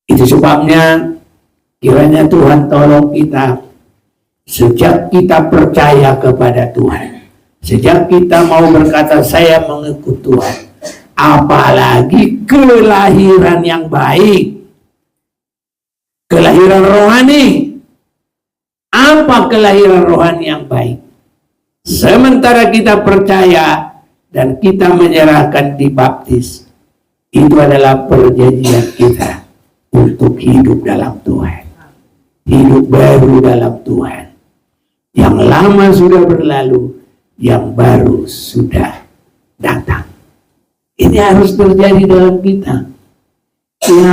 Itu sebabnya kiranya Tuhan tolong kita, sejak kita percaya kepada Tuhan, sejak kita mau berkata saya mengikut Tuhan, apalagi kelahiran yang baik, kelahiran rohani. Apa kelahiran rohani yang baik? Sementara kita percaya dan kita menyerahkan dibaptis, itu adalah perjanjian kita untuk hidup dalam Tuhan, hidup baru dalam Tuhan. Yang lama sudah berlalu, yang baru sudah datang. Ini harus terjadi dalam kita. Ya,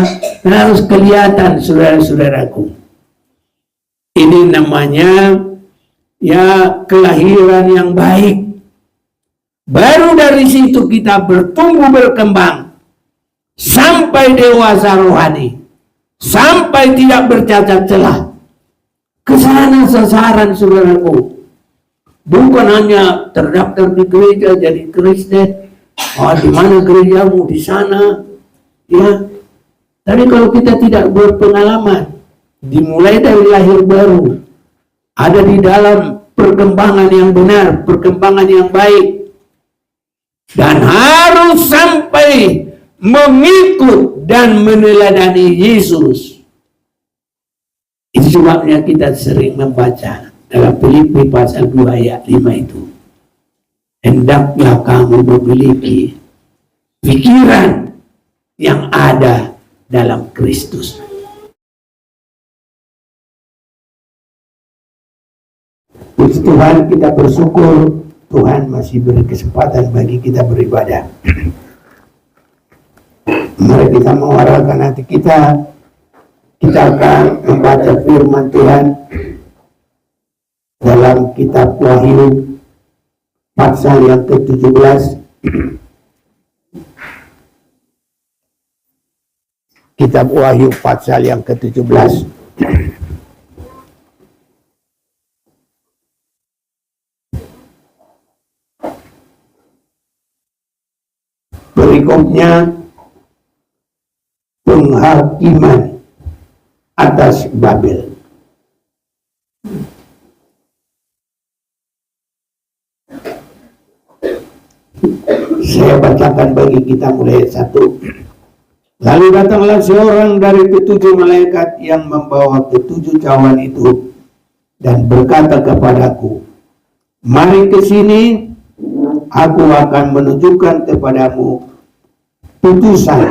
harus kelihatan, saudara-saudaraku. Ini namanya ya kelahiran yang baik. Baru dari situ kita bertumbuh berkembang sampai dewasa rohani, sampai tidak bercacat celah. Kesana sasaran, saudaraku. Bukan hanya terdaftar di gereja jadi Kristen. Oh, di mana gerejamu? Di sana. Ya. Tapi kalau kita tidak berpengalaman, dimulai dari lahir baru, ada di dalam perkembangan yang benar, perkembangan yang baik, dan harus sampai mengikut dan meneladani Yesus. Itu sebabnya kita sering membaca dalam Filipi pasal 2 ayat 5 itu, hendaklah kamu memiliki pikiran yang ada dalam Kristus. Puji Tuhan, kita bersyukur Tuhan masih beri kesempatan bagi kita beribadah. Mari kita mengarahkan hati kita. Kita akan membaca firman Tuhan dalam kitab Wahyu pasal yang ke-17. Kitab Wahyu pasal yang ke-17. Berikutnya penghakiman atas Babel. Saya bacakan bagi kita mulai ayat 1. Lalu datanglah seorang dari ketujuh malaikat yang membawa ketujuh cawan itu dan berkata kepadaku, mari ke sini, aku akan menunjukkan kepadamu putusan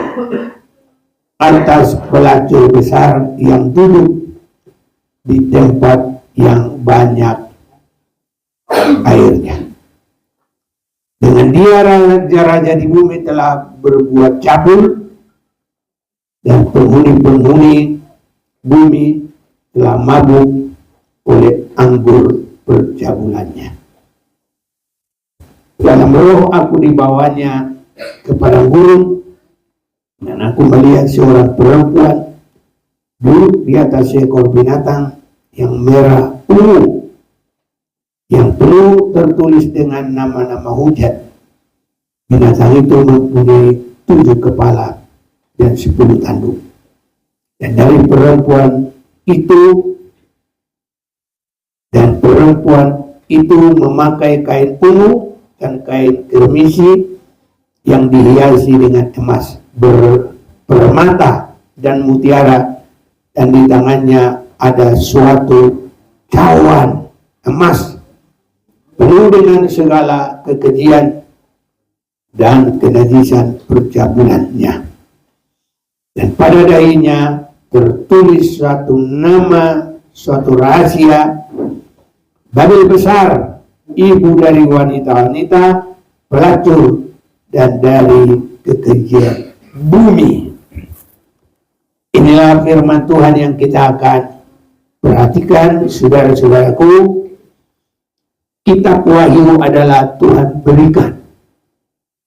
atas pelacur besar yang duduk di tempat yang banyak airnya. Dengan dia raja-raja di bumi telah berbuat cabul, dan penghuni-penghuni bumi telah mabuk oleh anggur percabulannya. Dalam roh aku dibawanya ke padang gurun, dan aku melihat seorang perempuan duduk di atas seekor binatang yang merah ungu, yang penuh tertulis dengan nama-nama hujat. Binatang itu mempunyai 7 kepala dan 10 tanduk. Dan dari perempuan itu memakai kain ungu dan kain kermisi yang dihiasi dengan emas, permata dan mutiara, dan di tangannya ada suatu cawan emas penuh dengan segala kekejian dan kenajisan percabulannya. Dan pada dahinya tertulis suatu nama, suatu rahasia, Babel besar, ibu dari wanita-wanita pelacur dan dari kekejian bumi. Inilah firman Tuhan yang kita akan perhatikan, saudara-saudaraku. Kitab Wahyu adalah Tuhan berikan.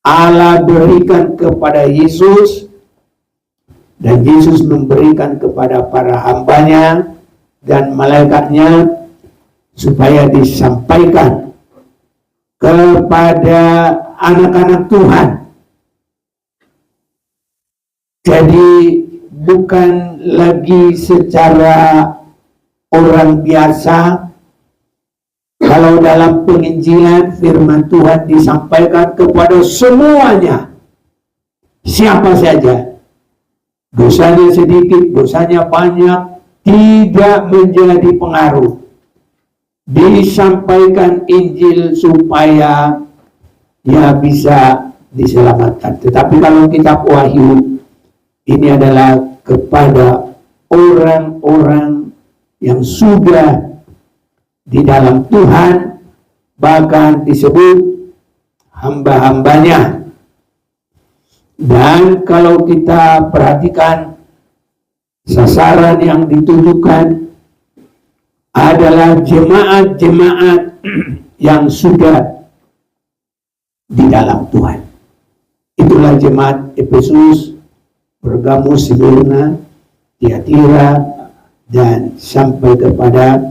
Allah berikan kepada Yesus, dan Yesus memberikan kepada para hambanya dan malaikatnya supaya disampaikan kepada anak-anak Tuhan. Jadi bukan lagi secara orang biasa. Kalau dalam penginjilan firman Tuhan disampaikan kepada semuanya, siapa saja, dosanya sedikit, dosanya banyak, tidak menjadi pengaruh. Disampaikan Injil supaya ya bisa diselamatkan. Tetapi kalau kitab Wahyu ini adalah kepada orang-orang yang sudah di dalam Tuhan, bahkan disebut hamba-hambanya. Dan kalau kita perhatikan, sasaran yang ditujukan adalah jemaat-jemaat yang sudah di dalam Tuhan. Itulah jemaat Efesus, Pergamus, Smyrna, Tiatira, dan sampai kepada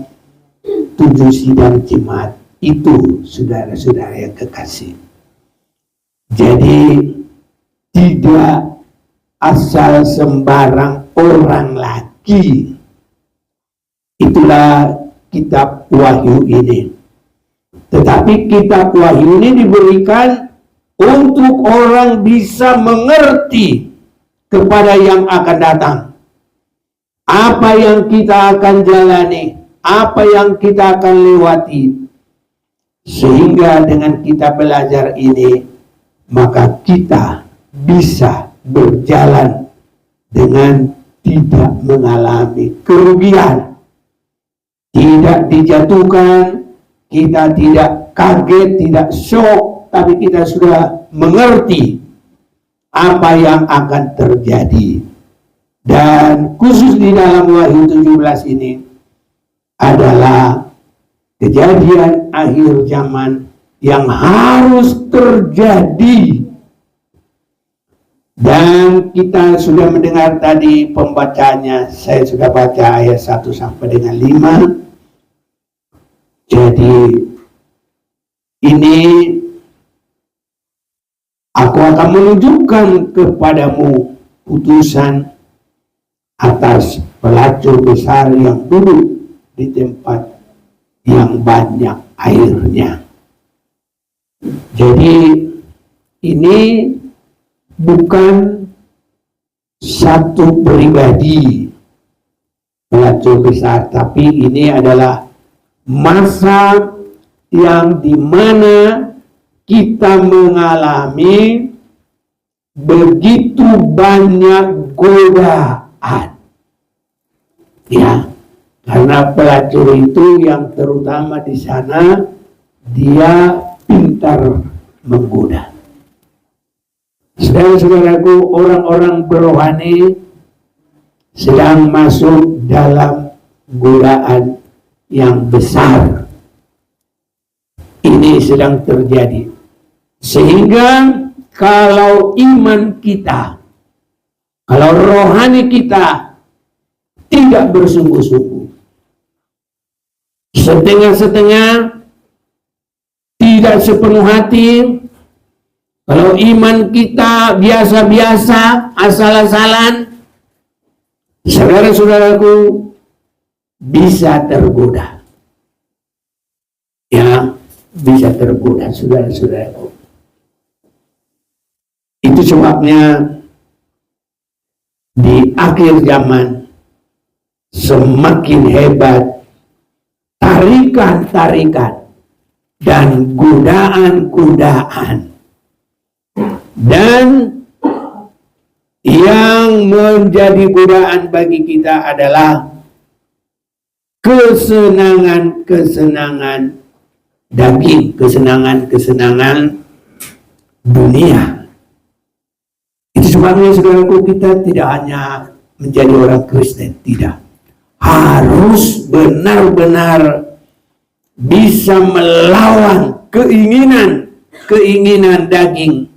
7 sidang jemaat itu, saudara-saudara yang kekasih. Jadi tidak asal sembarang orang lagi. Itulah kitab Wahyu ini. Tetapi kitab Wahyu ini diberikan untuk orang bisa mengerti kepada yang akan datang. Apa yang kita akan jalani, apa yang kita akan lewati. Sehingga dengan kita belajar ini, maka kita bisa berjalan dengan tidak mengalami kerugian. Tidak dijatuhkan, kita tidak kaget, tidak shock, tapi kita sudah mengerti apa yang akan terjadi. Dan khusus di dalam Wahyu 17 ini adalah kejadian akhir zaman yang harus terjadi. Dan kita sudah mendengar tadi pembacanya, saya sudah baca ayat 1 sampai dengan 5. Jadi ini aku akan menunjukkan kepadamu putusan atas pelacur besar yang duduk di tempat yang banyak airnya. Jadi ini bukan satu pribadi pelacur besar, tapi ini adalah masa yang dimana kita mengalami begitu banyak godaan. Ya, karena pelacur itu yang terutama di sana dia pintar menggoda. Saudara-saudaraku, orang-orang berohani sedang masuk dalam godaan yang besar. Ini sedang terjadi. Sehingga kalau iman kita, kalau rohani kita tidak bersungguh-sungguh, setengah-setengah, tidak sepenuh hati, kalau iman kita biasa-biasa, asal-asalan, saudara-saudaraku bisa tergoda. Ya, bisa tergoda, saudara-saudaraku. Itu sebabnya di akhir zaman semakin hebat tarikan-tarikan dan godaan-godaan. Dan yang menjadi godaan bagi kita adalah kesenangan-kesenangan daging, kesenangan-kesenangan dunia. Itu sebabnya saudaraku, kita tidak hanya menjadi orang Kristen, tidak. Harus benar-benar bisa melawan keinginan daging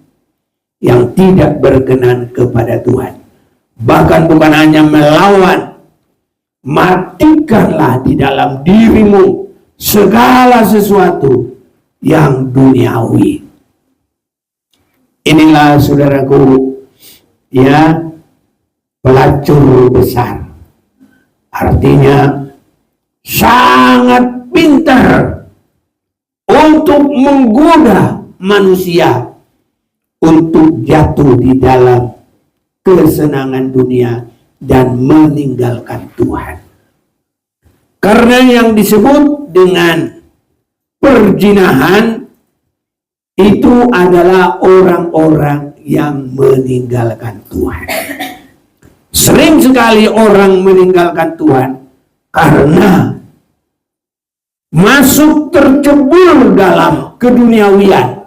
yang tidak berkenan kepada Tuhan. Bahkan bukan hanya melawan, matikanlah di dalam dirimu segala sesuatu yang duniawi. Inilah saudaraku, ya, pelacur besar. Artinya sangat pintar untuk menggoda manusia untuk jatuh di dalam kesenangan dunia dan meninggalkan Tuhan. Karena yang disebut dengan perzinahan itu adalah orang-orang yang meninggalkan Tuhan. Sering sekali orang meninggalkan Tuhan karena masuk tercebur dalam keduniawian,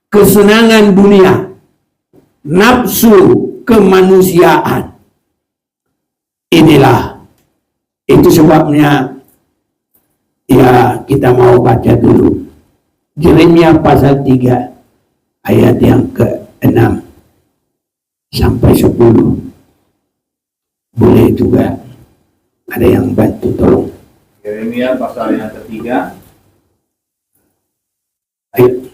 kesenangan dunia, nafsu kemanusiaan. Inilah, itu sebabnya ya kita mau baca dulu Yeremia pasal 3 ayat yang ke-6 sampai 10. Boleh juga ada yang bantu, tolong. Yeremia pasal yang ketiga ayat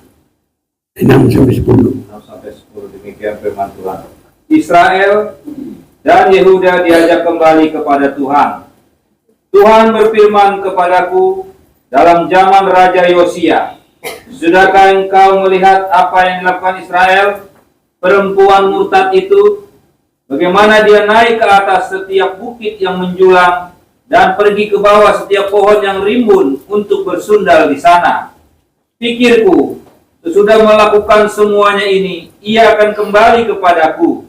6 sampai 10. 6 sampai 10, demikian firman Tuhan. Israel dan Yehuda diajak kembali kepada Tuhan. Tuhan berfirman kepadaku dalam zaman Raja Yosia, sudahkah engkau melihat apa yang dilakukan Israel, perempuan murtad itu? Bagaimana dia naik ke atas setiap bukit yang menjulang dan pergi ke bawah setiap pohon yang rimbun untuk bersundal di sana. Pikirku, sesudah melakukan semuanya ini, ia akan kembali kepadaku.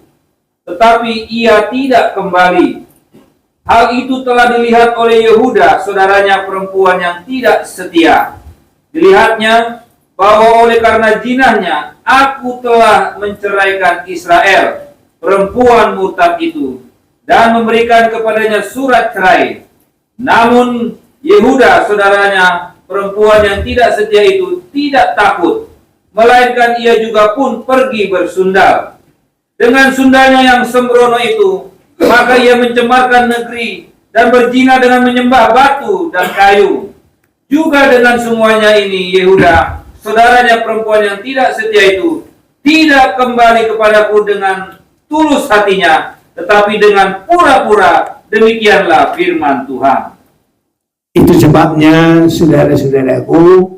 Tetapi ia tidak kembali. Hal itu telah dilihat oleh Yehuda, saudaranya perempuan yang tidak setia. Dilihatnya bahwa oleh karena jinahnya, aku telah menceraikan Israel, perempuan murtad itu, dan memberikan kepadanya surat cerai. Namun Yehuda, saudaranya perempuan yang tidak setia itu, tidak takut, melainkan ia juga pun pergi bersundal. Dengan sundalnya yang sembrono itu, maka ia mencemarkan negeri dan berzina dengan menyembah batu dan kayu. Juga dengan semuanya ini, Yehuda, saudaranya perempuan yang tidak setia itu, tidak kembali kepadaku dengan tulus hatinya, tetapi dengan pura-pura. Demikianlah firman Tuhan. Itu sebabnya, saudara-saudaraku,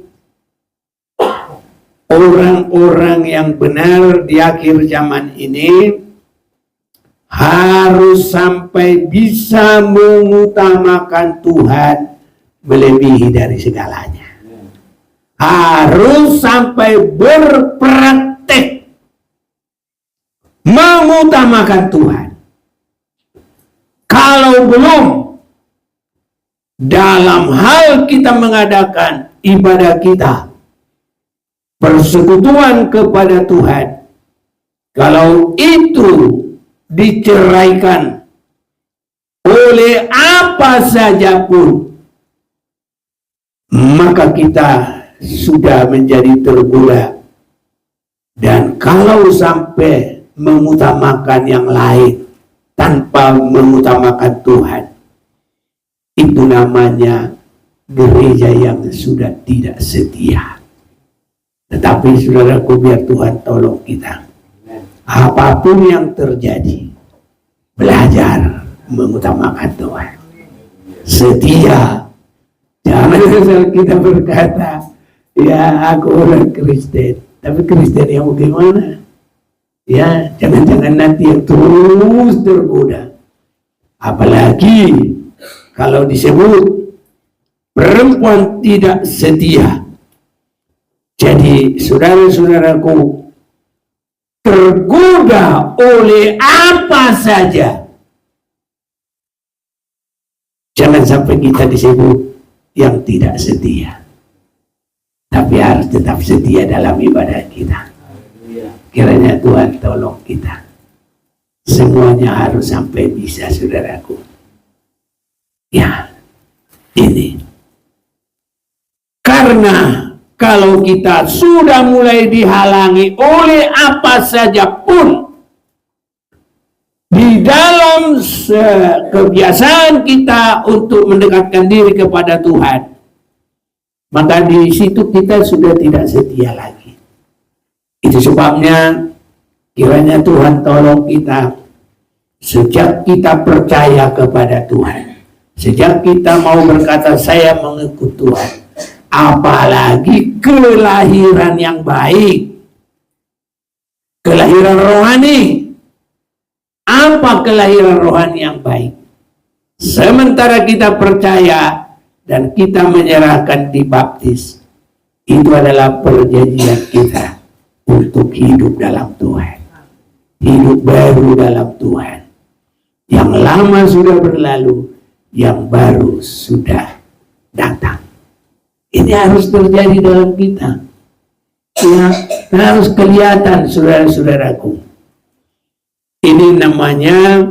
orang-orang yang benar di akhir zaman ini harus sampai bisa mengutamakan Tuhan melebihi dari segalanya. Harus sampai berpraktek mengutamakan Tuhan. Kalau belum, dalam hal kita mengadakan ibadah kita, persekutuan kepada Tuhan, kalau itu diceraikan oleh apa saja pun, maka kita sudah menjadi tergoda. Dan kalau sampai mengutamakan yang lain tanpa mengutamakan Tuhan, itu namanya gereja yang sudah tidak setia. Tetapi saudaraku, biar Tuhan tolong kita. Apapun yang terjadi, belajar mengutamakan Tuhan. Setia. Jangan kita berkata, ya aku orang Kristen, tapi Kristen yang bagaimana? Ya, jangan-jangan nanti yang terus tergoda. Apalagi kalau disebut perempuan tidak setia. Jadi saudara-saudaraku, tergoda oleh apa saja, jangan sampai kita disebut yang tidak setia. Tapi harus tetap setia dalam ibadah kita. Kiranya Tuhan tolong kita. Semuanya harus sampai bisa, saudaraku. Ya, ini. Karena kalau kita sudah mulai dihalangi oleh apa saja pun di dalam kebiasaan kita untuk mendekatkan diri kepada Tuhan, maka di situ kita sudah tidak setia lagi. Itu sebabnya kiranya Tuhan tolong kita Sejak kita percaya kepada Tuhan, sejak kita mau berkata saya mengikut Tuhan, apalagi kelahiran yang baik, kelahiran rohani. Apa kelahiran rohani yang baik? Sementara kita percaya dan kita menyerahkan dibaptis, itu adalah perjanjian kita untuk hidup dalam Tuhan, hidup baru dalam Tuhan. Yang lama sudah berlalu, yang baru sudah datang. Ini harus terjadi dalam kita. Ya, harus kelihatan, saudara-saudaraku. Ini namanya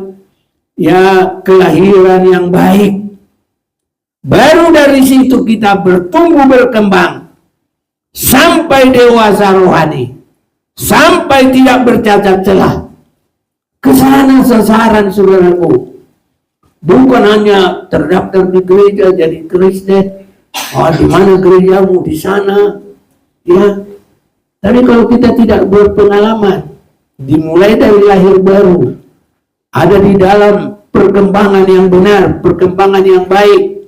ya kelahiran yang baik. Baru dari situ kita bertumbuh berkembang sampai dewasa rohani, sampai tidak bercacat celah. Kesana sasaran, saudaraku. Bukan hanya terdaftar di gereja jadi Kristen. Oh, di mana gerejamu? Di sana. Ya. Tapi kalau kita tidak berpengalaman, dimulai dari lahir baru, ada di dalam perkembangan yang benar, perkembangan yang baik,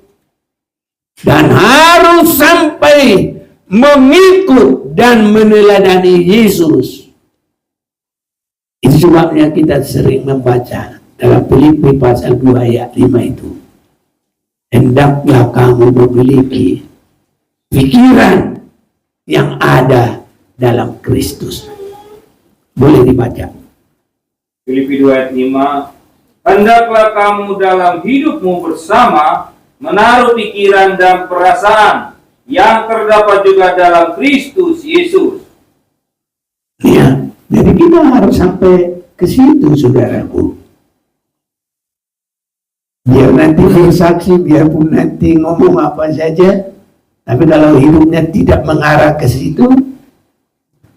dan harus sampai mengikut dan meneladani Yesus. Itu sebabnya kita sering membaca dalam Filipi pasal 2 ayat 5 itu. Hendaklah kamu memiliki pikiran yang ada dalam Kristus. Boleh dibaca. Filipi 2 ayat 5. Hendaklah kamu dalam hidupmu bersama menaruh pikiran dan perasaan yang terdapat juga dalam Kristus Yesus. Ya, jadi kita harus sampai ke situ, saudaraku. Biar nanti bersaksi, biarpun nanti ngomong apa saja, tapi kalau hidupnya tidak mengarah ke situ,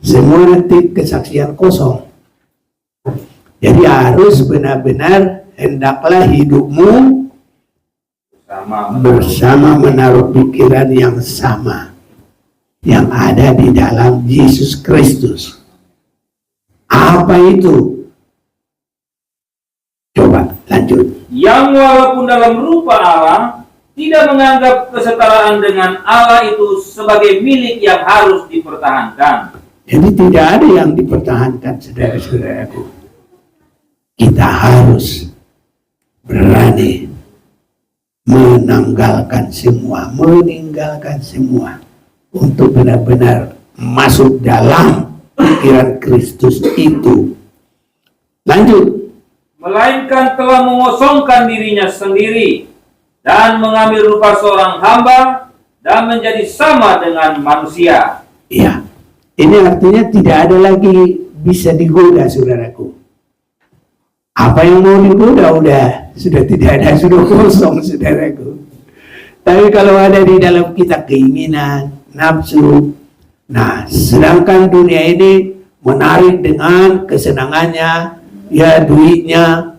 semua nanti kesaksian kosong. Jadi harus benar-benar hendaklah hidupmu bersama menaruh pikiran yang sama, yang ada di dalam Yesus Kristus. Apa itu? Coba lanjut. Yang walaupun dalam rupa Allah, tidak menganggap kesetaraan dengan Allah itu sebagai milik yang harus dipertahankan. Jadi tidak ada yang dipertahankan, saudara-saudaraku. Kita harus berani meninggalkan semua untuk benar-benar masuk dalam pikiran Kristus itu. Lanjut. Melainkan telah mengosongkan dirinya sendiri dan mengambil rupa seorang hamba dan menjadi sama dengan manusia. Iya, ini artinya tidak ada lagi bisa digoda, saudaraku. Apa yang mau digoda sudah tidak ada, sudah kosong, saudaraku. Tapi kalau ada di dalam kita keinginan, nafsu, nah sedangkan dunia ini menarik dengan kesenangannya, ya duitnya,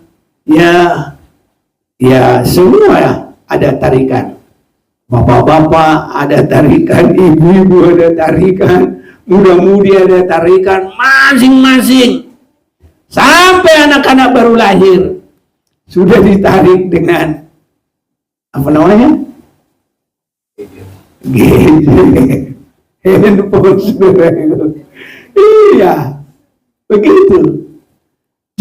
ya semua ya, ada tarikan. Bapak-bapak ada tarikan, ibu-ibu ada tarikan, muda-mudi ada tarikan, masing-masing. Sampai anak-anak baru lahir sudah ditarik dengan apa namanya? Gadget, handphone. Iya, begitu.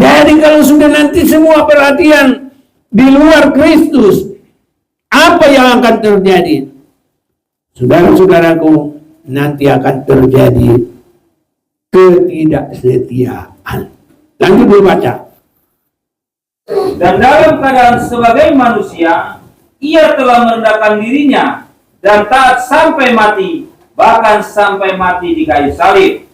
Jadi kalau sudah nanti semua perhatian di luar Kristus, apa yang akan terjadi? Saudara-saudaraku, nanti akan terjadi ketidaksetiaan. Lanjut dibaca. Dan dalam keadaan sebagai manusia, ia telah merendahkan dirinya dan taat sampai mati, bahkan sampai mati di kayu salib.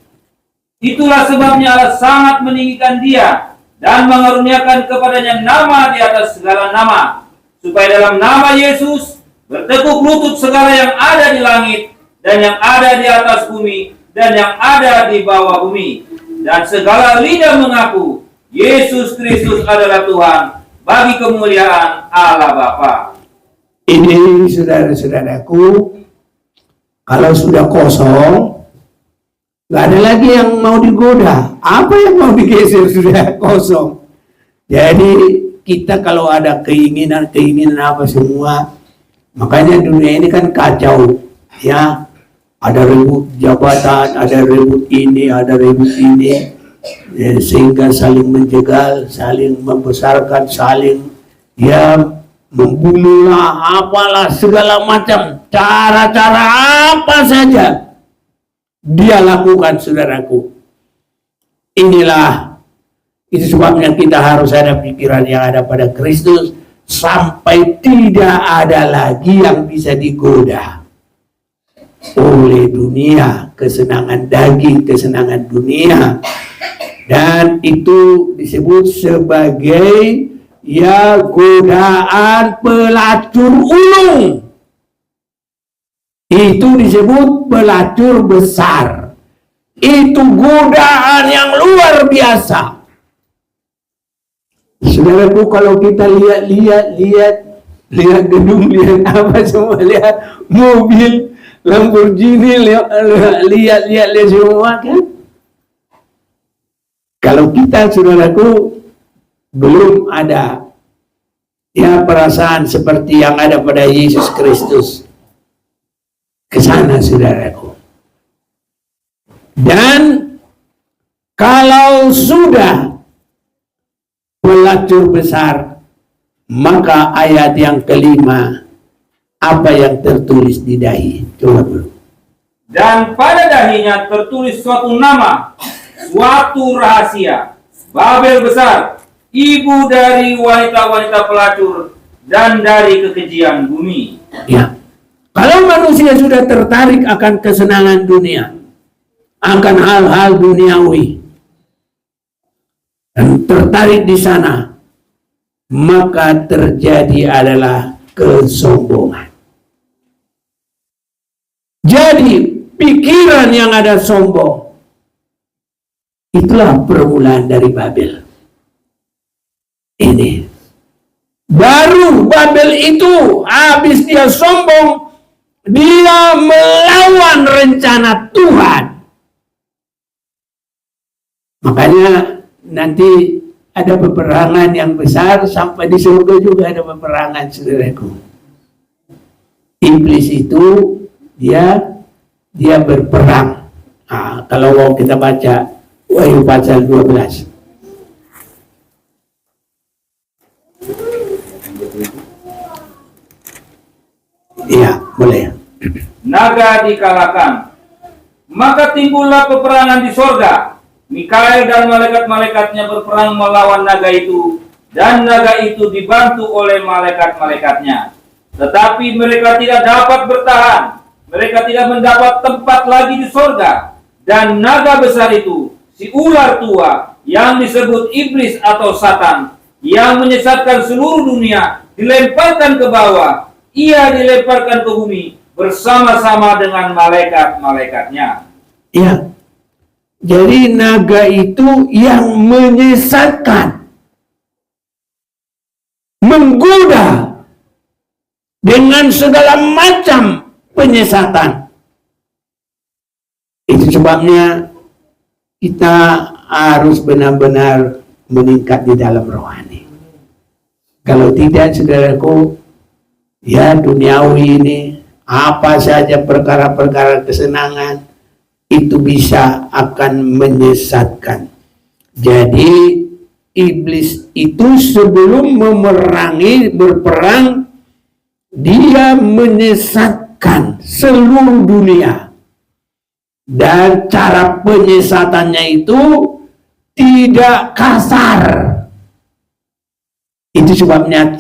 Itulah sebabnya Allah sangat meninggikan dia dan mengaruniakan kepadanya nama di atas segala nama, supaya dalam nama Yesus bertekuk lutut segala yang ada di langit dan yang ada di atas bumi dan yang ada di bawah bumi, dan segala lidah mengaku Yesus Kristus adalah Tuhan, bagi kemuliaan Allah Bapa. Ini saudara-saudaraku, kalau sudah kosong, nggak ada lagi yang mau digoda. Apa yang mau digeser sudah kosong. Jadi kita kalau ada keinginan apa semua, makanya dunia ini kan kacau, ya. Ada ribut jabatan, ada ribut ini, sehingga saling menjegal, saling membesarkan, saling ya membunuhlah, apalah segala macam cara-cara apa saja dia lakukan, saudaraku. Inilah itu sebabnya kita harus ada pikiran yang ada pada Kristus, sampai tidak ada lagi yang bisa digoda oleh dunia, kesenangan daging, kesenangan dunia. Dan itu disebut sebagai ya godaan pelacur ulung. Itu disebut pelacur besar. Itu godaan yang luar biasa. Saudaraku, kalau kita lihat gedung, lihat apa semua, lihat mobil Lamborghini, lihat semua kan. Kalau kita, saudaraku, belum ada ya perasaan seperti yang ada pada Yesus Kristus, ke sana, saudaraku. Dan kalau sudah pelacur besar, maka ayat yang kelima, apa yang tertulis di dahi? Coba dulu. Dan pada dahinya tertulis suatu nama, suatu rahasia, Babel besar, ibu dari wanita-wanita pelacur dan dari kekejian bumi. Ya, kalau manusia sudah tertarik akan kesenangan dunia, akan hal-hal duniawi, dan tertarik di sana, maka terjadi adalah kesombongan. Jadi pikiran yang ada sombong, itulah permulaan dari Babel. Ini baru Babel itu habis dia sombong, dia melawan rencana Tuhan. Makanya nanti ada peperangan yang besar, sampai di surga juga ada peperangan, saudaraku. Iblis itu dia berperang. Nah, kalau mau kita baca Wahyu pasal 12. Iya, boleh. Naga dikalahkan, maka timbullah peperangan di sorga. Mikael dan malaikat-malaikatnya berperang melawan naga itu, dan naga itu dibantu oleh malaikat-malaikatnya. Tetapi mereka tidak dapat bertahan. Mereka tidak mendapat tempat lagi di sorga. Dan naga besar itu, si ular tua, yang disebut iblis atau Satan, yang menyesatkan seluruh dunia, dilemparkan ke bawah. Ia dilemparkan ke bumi bersama-sama dengan malaikat-malaikatnya. Ya, jadi naga itu yang menyesatkan, menggoda dengan segala macam penyesatan. Itu sebabnya kita harus benar-benar meningkat di dalam rohani. Kalau tidak, saudaraku, ya duniawi ini, apa saja perkara-perkara kesenangan, itu bisa akan menyesatkan. Jadi iblis itu sebelum berperang, dia menyesatkan seluruh dunia. Dan cara penyesatannya itu tidak kasar. Itu sebabnya